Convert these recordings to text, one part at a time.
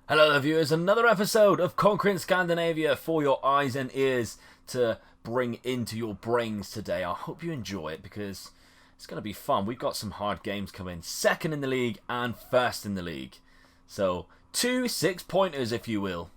Hello there viewers, another episode of Conquest Scandinavia for your eyes and ears to bring into your brains today. I hope you enjoy it because it's going to be fun. We've got some hard games coming, second in the league and first in the league. So, 2 6-pointers if you will.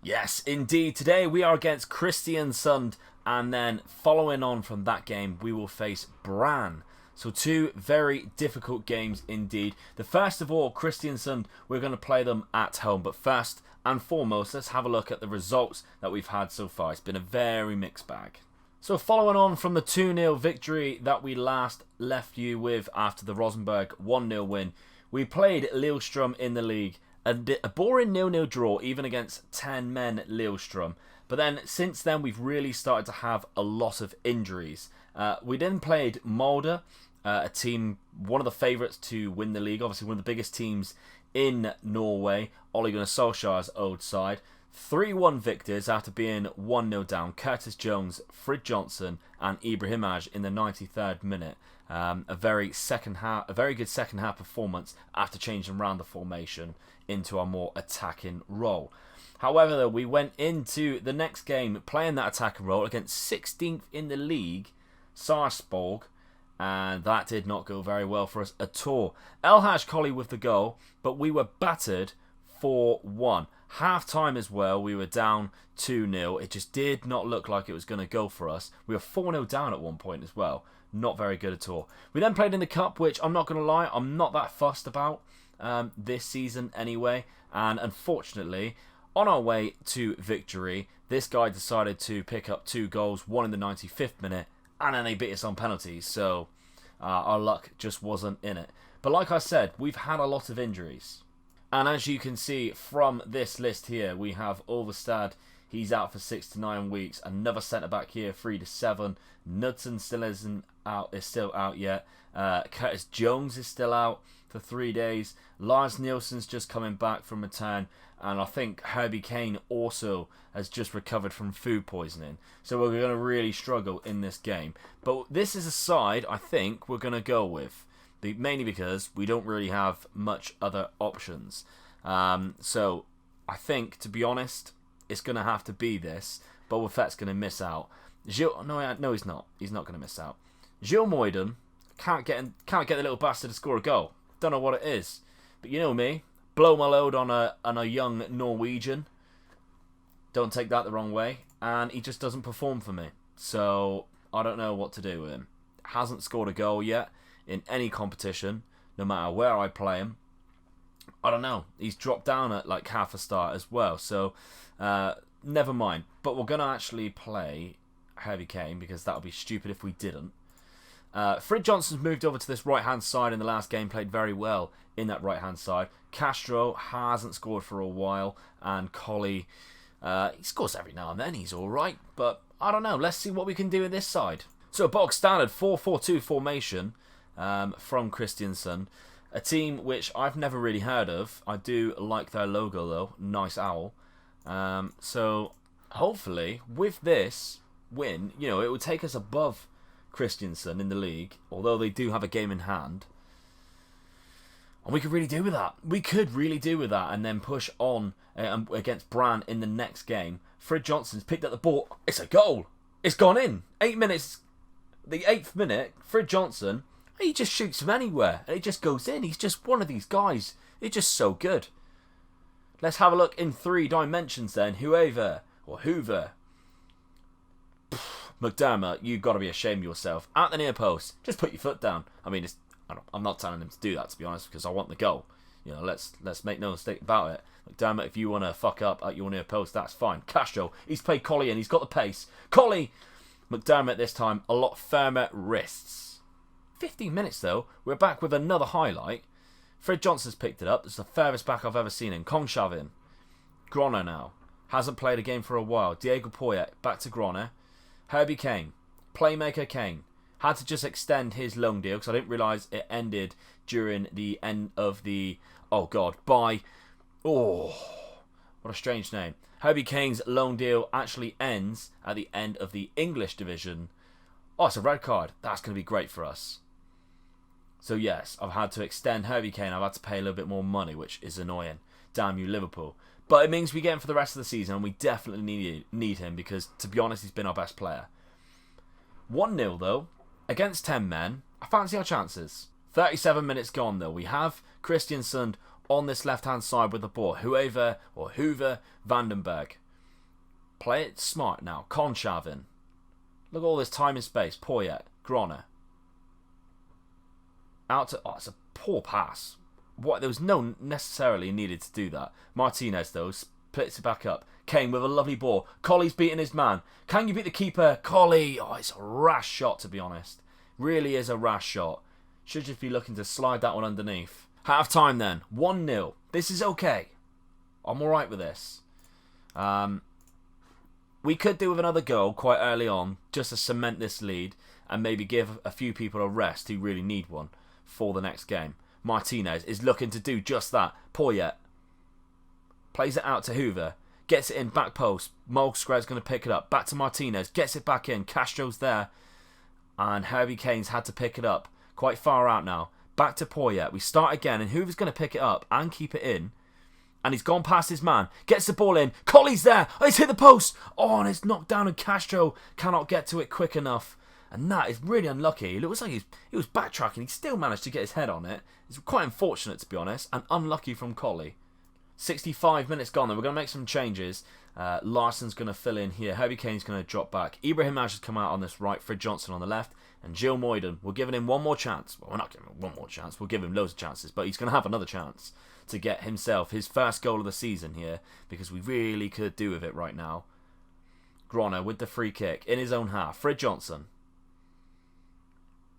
Yes, indeed. Today we are against Kristiansund, and then following on from that game, we will face Brann. So two very difficult games indeed. The first of all, Kristiansund, we're going to play them at home. But first and foremost, let's have a look at the results that we've had so far. It's been a very mixed bag. So following on from the 2-0 victory that we last left you with after the Rosenborg 1-0 win, we played Lillestrøm in the league. A boring 0-0 draw, even against 10 men Lillestrøm. But then, since then, we've really started to have a lot of injuries. We then played Molde, a team, one of the favourites to win the league. Obviously, one of the biggest teams in Norway. Ole Gunnar Solskjaer's old side. 3-1 victors after being 1-0 down. Curtis Jones, Frid Johnson, and Ibrahimaj in the 93rd minute. A very good second half performance after changing around the formation into a more attacking role. However, though, we went into the next game playing that attacking role against 16th in the league, Sarpsborg, and that did not go very well for us at all. Elhaj Colley with the goal, but we were battered 4-1. Half time as well, we were down 2-0. It just did not look like it was going to go for us. We were 4-0 down at one point as well. Not very good at all. We then played in the Cup, which I'm not going to lie, I'm not that fussed about this season anyway. And unfortunately, on our way to victory, this guy decided to pick up 2 goals, one in the 95th minute, and then they beat us on penalties. So our luck just wasn't in it. But like I said, we've had a lot of injuries. And as you can see from this list here, we have Ulvestad. He's out for 6 to 9 weeks. Another centre back here, 3 to 7. Knudsen is still out yet. Curtis Jones is still out for 3 days. Lars Nielsen's just coming back from return, and I think Herbie Kane also has just recovered from food poisoning. So we're going to really struggle in this game. But this is a side I think we're going to go with, mainly because we don't really have much other options. So I think, to be honest, it's going to have to be this. Boba Fett's going to miss out. No, he's not. He's not going to miss out. Gilles Moyden can't get the little bastard to score a goal. Don't know what it is. But you know me, blow my load on a young Norwegian. Don't take that the wrong way. And he just doesn't perform for me. So I don't know what to do with him. Hasn't scored a goal yet in any competition, no matter where I play him. I don't know. He's dropped down at like half a star as well. So never mind. But we're going to actually play Herbie Kane because that would be stupid if we didn't. Frid Johnson's moved over to this right-hand side in the last game, played very well in that right-hand side. Castro hasn't scored for a while, and Colley, he scores every now and then, he's alright, but I don't know, let's see what we can do in this side. So a box standard 4-4-2 formation from Kristiansund, a team which I've never really heard of. I do like their logo though, nice owl. So hopefully with this win, it will take us above Kristiansund in the league, although they do have a game in hand. And we could really do with that. We could really do with that and then push on against Brann in the next game. Frid Johnson's picked up the ball. It's a goal. It's gone in. 8 minutes. The 8th minute, Frid Johnson, he just shoots from anywhere and it just goes in. He's just one of these guys. He's just so good. Let's have a look in 3 dimensions then. Hoover. McDermott, you've got to be ashamed of yourself. At the near post, just put your foot down. I mean, I'm not telling him to do that, to be honest, because I want the goal. Let's make no mistake about it. McDermott, if you want to fuck up at your near post, that's fine. Castro, he's played Colley in. He's got the pace. Colley! McDermott this time, a lot firmer wrists. 15 minutes, though. We're back with another highlight. Frid Johnson's picked it up. This is the furthest back I've ever seen him. Kongshavn. Groner now. Hasn't played a game for a while. Diego Poyet, back to Groner. Herbie Kane, playmaker Kane, had to just extend his loan deal because I didn't realise it ended during the end of the... what What a strange name. Herbie Kane's loan deal actually ends at the end of the English division. Oh, it's a red card. That's going to be great for us. So yes, I've had to extend Herbie Kane. I've had to pay a little bit more money, which is annoying. Damn you, Liverpool. But it means we get him for the rest of the season, and we definitely need him because, to be honest, he's been our best player. 1-0 though, against 10 men. I fancy our chances. 37 minutes gone though. We have Christiansen on this left-hand side with the ball. Hoover Vandenberg. Play it smart now. Conshavin. Look at all this time and space. Poyet. Groner. Out to... Oh, it's a poor pass. What? There was no necessarily needed to do that. Martinez, though, splits it back up. Kane with a lovely ball. Colley's beating his man. Can you beat the keeper? Colley. Oh, it's a rash shot, to be honest. Really is a rash shot. Should just be looking to slide that one underneath. Half time then. 1-0. This is okay. I'm alright with this. We could do with another goal quite early on, just to cement this lead, and maybe give a few people a rest who really need one for the next game. Martinez is looking to do just that. Poyet plays it out to Hoover. Gets it in, back post. Molskred's going to pick it up. Back to Martinez. Gets it back in. Castro's there. And Herbie Kane's had to pick it up. Quite far out now. Back to Poyet. We start again, and Hoover's going to pick it up and keep it in. And he's gone past his man. Gets the ball in. Colley's there. Oh, he's hit the post. Oh, and it's knocked down, and Castro cannot get to it quick enough. And that is really unlucky. It looks like he was backtracking. He still managed to get his head on it. It's quite unfortunate, to be honest, and unlucky from Colley. 65 minutes gone, then we're going to make some changes. Larsson's going to fill in here. Herbie Kane's going to drop back. Ibrahim has come out on this right. Fred Johnson on the left. And Gilles Moyden. We're giving him one more chance. Well, we're not giving him one more chance. We'll give him loads of chances. But he's going to have another chance to get himself his first goal of the season here. Because we really could do with it right now. Groner with the free kick in his own half. Fred Johnson.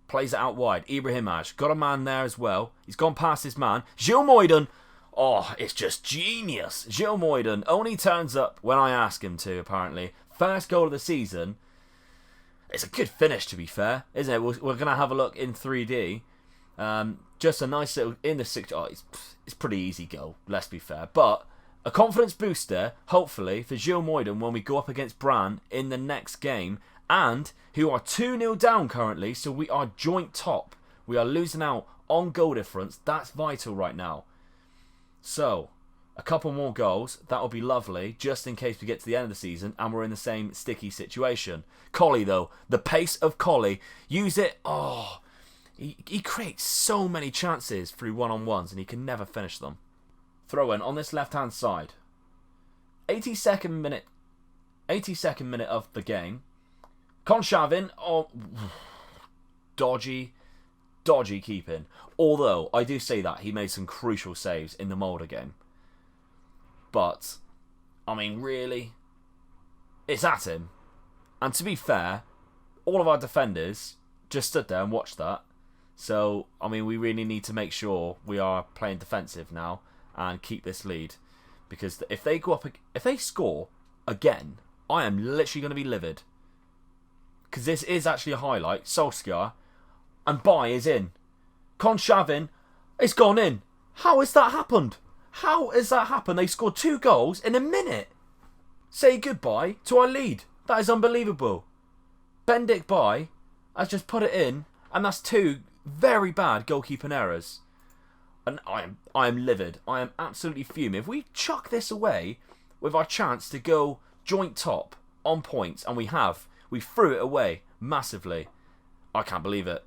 Plays it out wide. Ibrahimaj. Got a man there as well. He's gone past his man. Gilles Moyden. Oh, it's just genius. Gilles Moyden only turns up when I ask him to, apparently. First goal of the season. It's a good finish, to be fair, isn't it? We're going to have a look in 3D. Just a nice little... In the six... Oh, it's pretty easy goal, let's be fair. But a confidence booster, hopefully, for Gilles Moyden when we go up against Brann in the next game. And who are 2-0 down currently, so we are joint top. We are losing out on goal difference. That's vital right now. So, a couple more goals. That will be lovely, just in case we get to the end of the season and we're in the same sticky situation. Colley, though. The pace of Colley. Use it. Oh, he creates so many chances through one-on-ones and he can never finish them. Throw in on this left-hand side. 82nd minute of the game. Conshavin, oh, dodgy keeping. Although, I do say that, he made some crucial saves in the Molde game. But, I mean, really? It's at him. And to be fair, all of our defenders just stood there and watched that. So, I mean, we really need to make sure we are playing defensive now and keep this lead. Because if they score again, I am literally going to be livid. Because this is actually a highlight. Solskjaer. And Bai is in. Conshavin. It's gone in. How has that happened? How has that happened? They scored 2 goals in a minute. Say goodbye to our lead. That is unbelievable. Bendik Bai has just put it in. And that's 2 very bad goalkeeping errors. And I am livid. I am absolutely fuming. If we chuck this away with our chance to go joint top on points, and we threw it away massively. I can't believe it.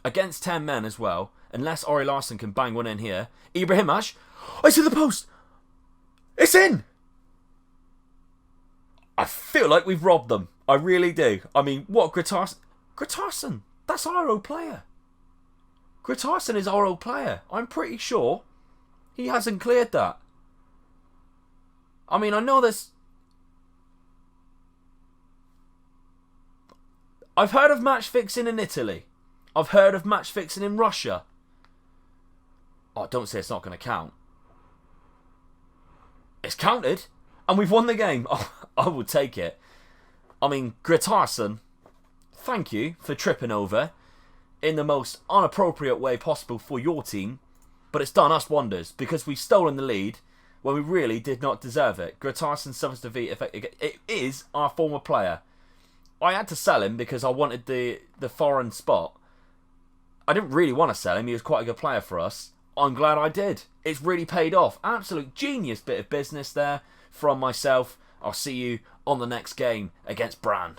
Against 10 men as well, unless Ori Larsson can bang one in here. Ibrahimaj. I see the post. It's in. I feel like we've robbed them. I really do. I mean, what Gretarsson? That's our old player. Gretarsson is our old player. I'm pretty sure he hasn't cleared that. I mean, I know this. I've heard of match fixing in Italy. I've heard of match fixing in Russia. Oh, don't say it's not going to count. It's counted. And we've won the game. Oh, I will take it. I mean, Gretarsson, thank you for tripping over in the most inappropriate way possible for your team. But it's done us wonders because we've stolen the lead. when we really did not deserve it. Gratarsson suffers defeat. It is our former player. I had to sell him because I wanted the foreign spot. I didn't really want to sell him. He was quite a good player for us. I'm glad I did. It's really paid off. Absolute genius bit of business there from myself. I'll see you on the next game against Brann.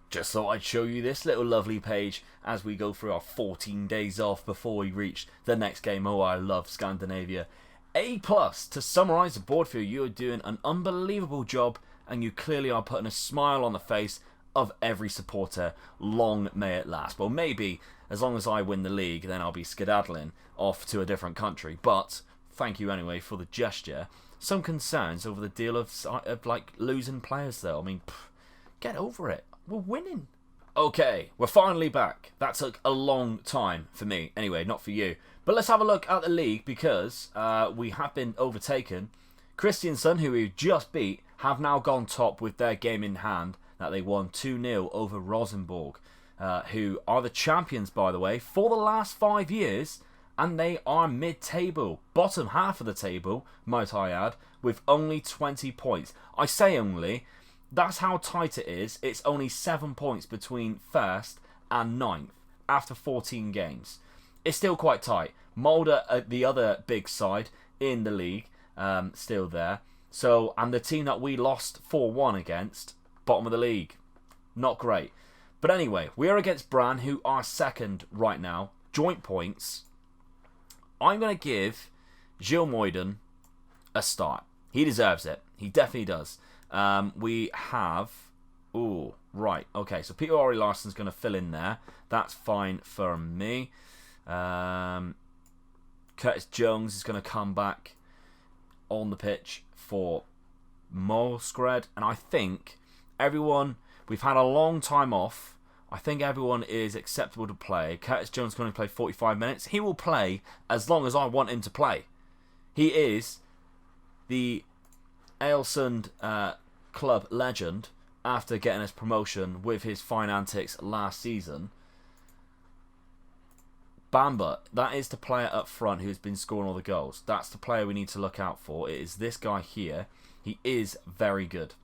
Just thought I'd show you this little lovely page as we go through our 14 days off before we reach the next game. Oh, I love Scandinavia. A+, to summarise the board for you, you're doing an unbelievable job and you clearly are putting a smile on the face of every supporter. Long may it last. Well, maybe as long as I win the league, then I'll be skedaddling off to a different country. But thank you anyway for the gesture. Some concerns over the deal of like losing players though. I mean, get over it. We're winning. Okay, we're finally back. That took a long time for me. Anyway, not for you. But let's have a look at the league because we have been overtaken. Kristiansund, who we just beat, have now gone top with their game in hand that they won 2-0 over Rosenborg, who are the champions, by the way, for the last 5 years. And they are mid-table, bottom half of the table, might I add, with only 20 points. I say only, that's how tight it is. It's only 7 points between first and ninth after 14 games. It's still quite tight. Mulder, the other big side in the league, still there. So, and the team that we lost 4-1 against, bottom of the league. Not great. But anyway, we are against Brann, who are second right now. Joint points. I'm going to give Gilles Moyden a start. He deserves it. He definitely does. We have... Ooh, right. Okay, so Peter Ori Larsson's going to fill in there. That's fine for me. Curtis Jones is going to come back on the pitch for Molskred. And I think everyone... We've had a long time off. I think everyone is acceptable to play. Curtis Jones can only play 45 minutes. He will play as long as I want him to play. He is the Ailsund club legend after getting his promotion with his fine antics last season. Bamba, that is the player up front who's been scoring all the goals. That's the player we need to look out for. It is this guy here. He is very good.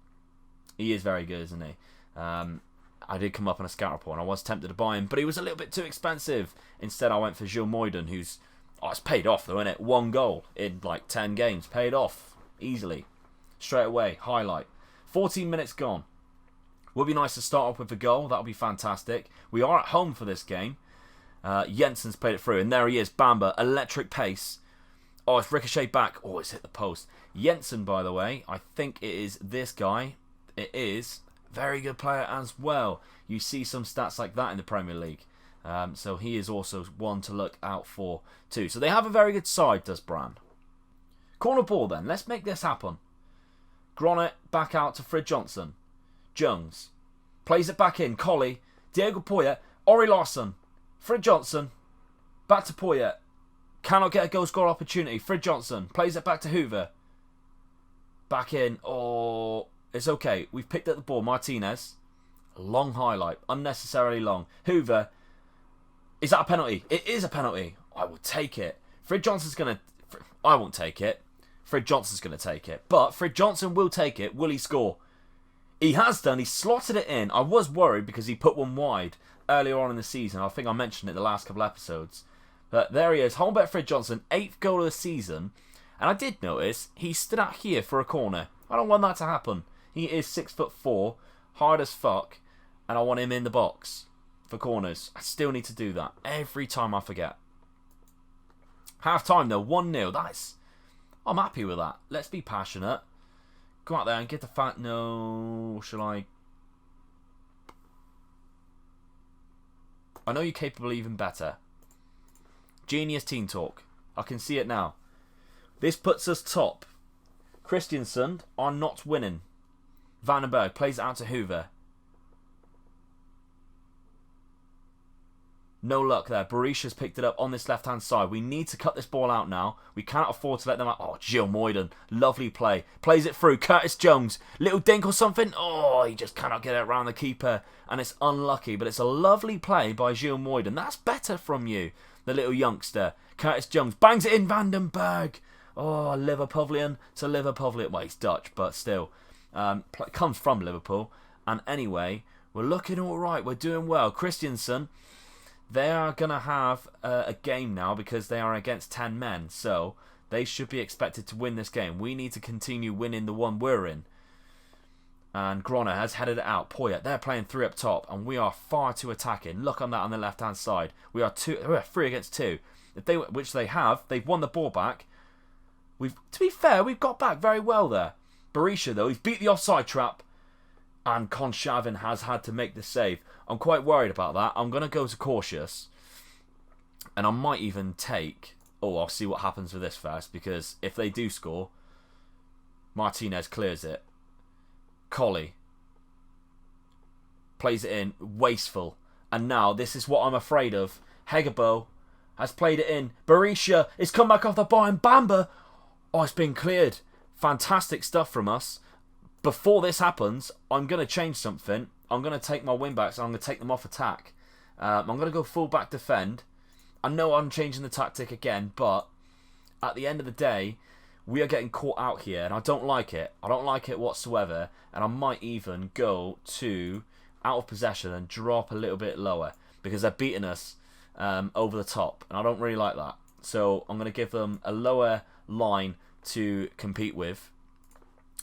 He is very good, isn't he? I did come up on a scout report and I was tempted to buy him, but he was a little bit too expensive. Instead, I went for Gilles Moyden, who's... Oh, it's paid off though, isn't it? 1 goal in like 10 games. Paid off. Easily. Straight away. Highlight. 14 minutes gone. Would be nice to start off with a goal. That would be fantastic. We are at home for this game. Jensen's played it through, and there he is. Bamba. Electric pace. Oh, it's ricocheted back. Oh, it's hit the post. Jensen, by the way, I think it is this guy. It is... Very good player as well. You see some stats like that in the Premier League. So he is also one to look out for too. So they have a very good side, does Brann. Corner ball then. Let's make this happen. Gronet back out to Frid Johnson. Jones. Plays it back in. Colley. Diego Poyet. Ori Larsson. Frid Johnson. Back to Poyet. Cannot get a goal score opportunity. Frid Johnson. Plays it back to Hoover. Back in. Oh... It's okay. We've picked up the ball. Martinez. Long highlight. Unnecessarily long. Hoover. Is that a penalty? It is a penalty. I will take it. Frid Johnson's going to... I won't take it. Frid Johnson's going to take it. But Frid Johnson will take it. Will he score? He has done. He slotted it in. I was worried because he put one wide earlier on in the season. I think I mentioned it the last couple episodes. But there he is. Holmberg Frid Johnson. 8th goal of the season. And I did notice he stood out here for a corner. I don't want that to happen. He is 6'4", hard as fuck, and I want him in the box for corners. I still need to do that every time I forget. Half time though, 1-0. That's... I'm happy with that. Let's be passionate. Go out there and get the fact. No, shall I? I know you're capable of even better. Genius team talk. I can see it now. This puts us top. Kristiansund are not winning. Vandenberg plays it out to Hoover. No luck there. Barisha's picked it up on this left-hand side. We need to cut this ball out now. We cannot afford to let them out. Oh, Gilles Moyden. Lovely play. Plays it through. Curtis Jones. Little dink or something. Oh, he just cannot get it around the keeper. And it's unlucky. But it's a lovely play by Gilles Moyden. That's better from you, the little youngster. Curtis Jones bangs it in. Vandenberg. Oh, Liverpudlian to Liverpudlian. Well, he's Dutch, but still. Comes from Liverpool. And anyway, we're looking alright. We're doing well. Christiansen, they are going to have a game now because they are against 10 men. So they should be expected to win this game. We need to continue winning the one we're in. And Groner has headed it out. Poyet, they're playing 3 up top. And we are far too attacking. Look on that on the left-hand side. We're 3 against 2. Which they have. They've won the ball back. To be fair, we've got back very well there. Berisha, though, he's beat the offside trap. And Conshavin has had to make the save. I'm quite worried about that. I'm going to go to cautious. And I might even take... Oh, I'll see what happens with this first. Because if they do score, Martinez clears it. Colley plays it in. Wasteful. And now, this is what I'm afraid of. Hegebo has played it in. Berisha is come back off the bar. And Bamba... Oh, it's been cleared. Fantastic stuff from us. Before this happens, I'm going to change something. I'm going to take my wing-backs and I'm going to take them off attack. I'm going to go full-back defend. I know I'm changing the tactic again, but at the end of the day, we are getting caught out here and I don't like it. I don't like it whatsoever. And I might even go to out of possession and drop a little bit lower because they're beating us over the top. And I don't really like that. So I'm going to give them a lower line to compete with.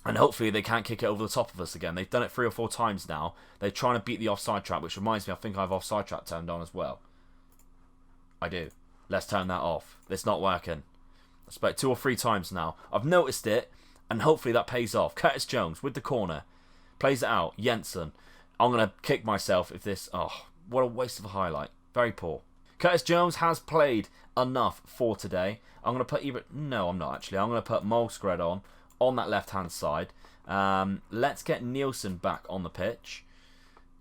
And hopefully they can't kick it over the top of us again. They've done it 3 or 4 times now. They're trying to beat the offside trap, which reminds me, I think I have offside trap turned on as well. I do. Let's turn that off. It's not working. I expect 2 or 3 times now. I've noticed it, and hopefully that pays off. Curtis Jones with the corner. Plays it out. Jensen. I'm going to kick myself if this... Oh, what a waste of a highlight. Very poor. Curtis Jones has played enough for today. I'm going to put... No, I'm not actually. I'm going to put Molskred on that left-hand side. Let's get Nielsen back on the pitch.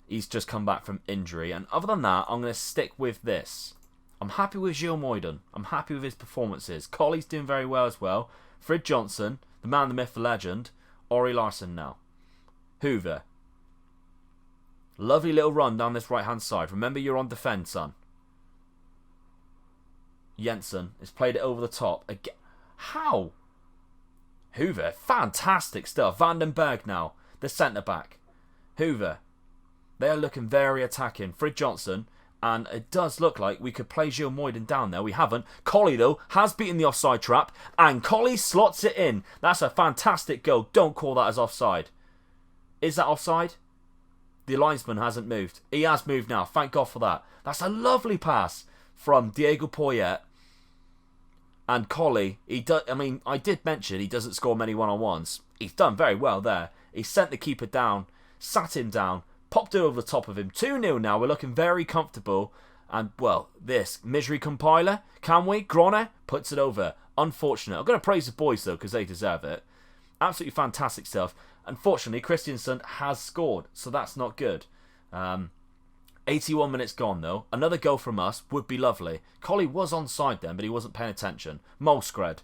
He's just come back from injury. And other than that, I'm going to stick with this. I'm happy with Gilles Moyden. I'm happy with his performances. Colley's doing very well as well. Frid Johnson, the man, the myth, the legend. Ori Larson now. Hoover. Lovely little run down this right-hand side. Remember, you're on defend, son. Jensen has played it over the top. Again. How? Hoover, fantastic stuff. Vandenberg now, the centre-back. Hoover, they are looking very attacking. Frid Johnson, and it does look like we could play Gilles Moyden down there. We haven't. Colley, though, has beaten the offside trap, and Colley slots it in. That's a fantastic goal. Don't call that as offside. Is that offside? The linesman hasn't moved. He has moved now. Thank God for that. That's a lovely pass from Diego Poyet. And Colley, I did mention he doesn't score many one-on-ones. He's done very well there. He sent the keeper down, sat him down, popped it over the top of him. 2-0 now. We're looking very comfortable. And, well, this misery compiler, can we? Groner puts it over. Unfortunate. I'm going to praise the boys, though, because they deserve it. Absolutely fantastic stuff. Unfortunately, Christiansen has scored, so that's not good. 81 minutes gone, though. Another goal from us would be lovely. Colley was onside then, but he wasn't paying attention. Molskred.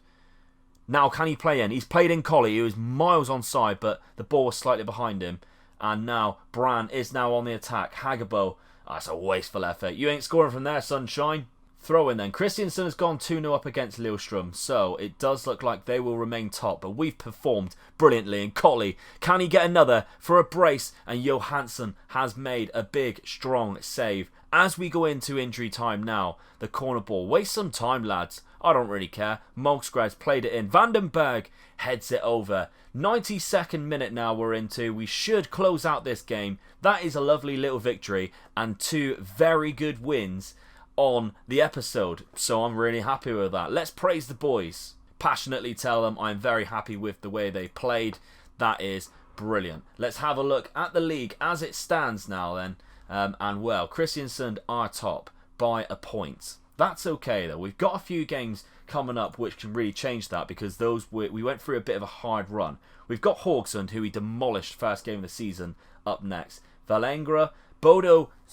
Now, can he play in? He's played in Colley. He was miles onside, but the ball was slightly behind him. And now, Bran is now on the attack. Hagabo. That's a wasteful effort. You ain't scoring from there, sunshine. Throw in then. Christiansen has gone 2-0 up against Lillestrøm, so it does look like they will remain top, but we've performed brilliantly. And Colley, can he get another for a brace? And Johansson has made a big, strong save. As we go into injury time now, the corner ball. Waste some time, lads. I don't really care. Molskred's played it in. Vandenberg heads it over. 92nd minute now we're into. We should close out this game. That is a lovely little victory and 2 very good wins on the episode, so I'm really happy with that. Let's praise the boys. Passionately tell them I'm very happy with the way they played. That is brilliant. Let's have a look at the league as it stands now then. And well, Christiansen are top by a point. That's okay though. We've got a few games coming up which can really change that because those we went through a bit of a hard run. We've got Haugesund, who we demolished first game of the season, up next. Valengra, Bodo /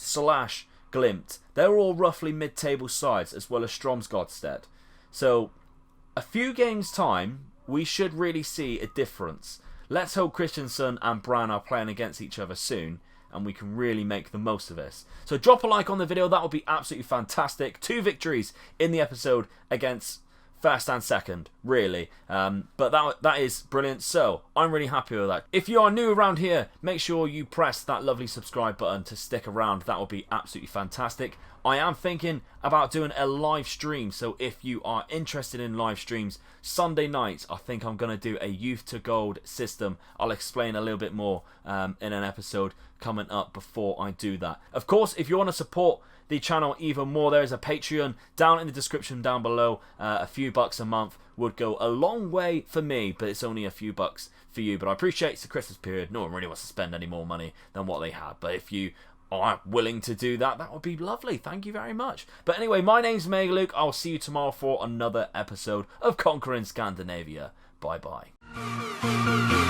Glimt. They're all roughly mid-table sides, as well as Stromsgodstedt. So, a few games' time, we should really see a difference. Let's hope Christiansen and Bran are playing against each other soon, and we can really make the most of this. So drop a like on the video, that would be absolutely fantastic. 2 victories in the episode against first and second, really. But that is brilliant. So I'm really happy with that. If you are new around here, make sure you press that lovely subscribe button to stick around. That would be absolutely fantastic. I am thinking about doing a live stream, so if you are interested in live streams, Sunday nights, I think I'm going to do a Youth to Gold system. I'll explain a little bit more in an episode coming up before I do that. Of course, if you want to support the channel even more, there is a Patreon down in the description down below. A few bucks a month would go a long way for me, but it's only a few bucks for you. But I appreciate it's the Christmas period. No one really wants to spend any more money than what they have. But if you are willing to do that, that would be lovely. Thank you very much. But anyway, my name's Mega Luke. I'll see you tomorrow for another episode of Conquering Scandinavia. Bye bye.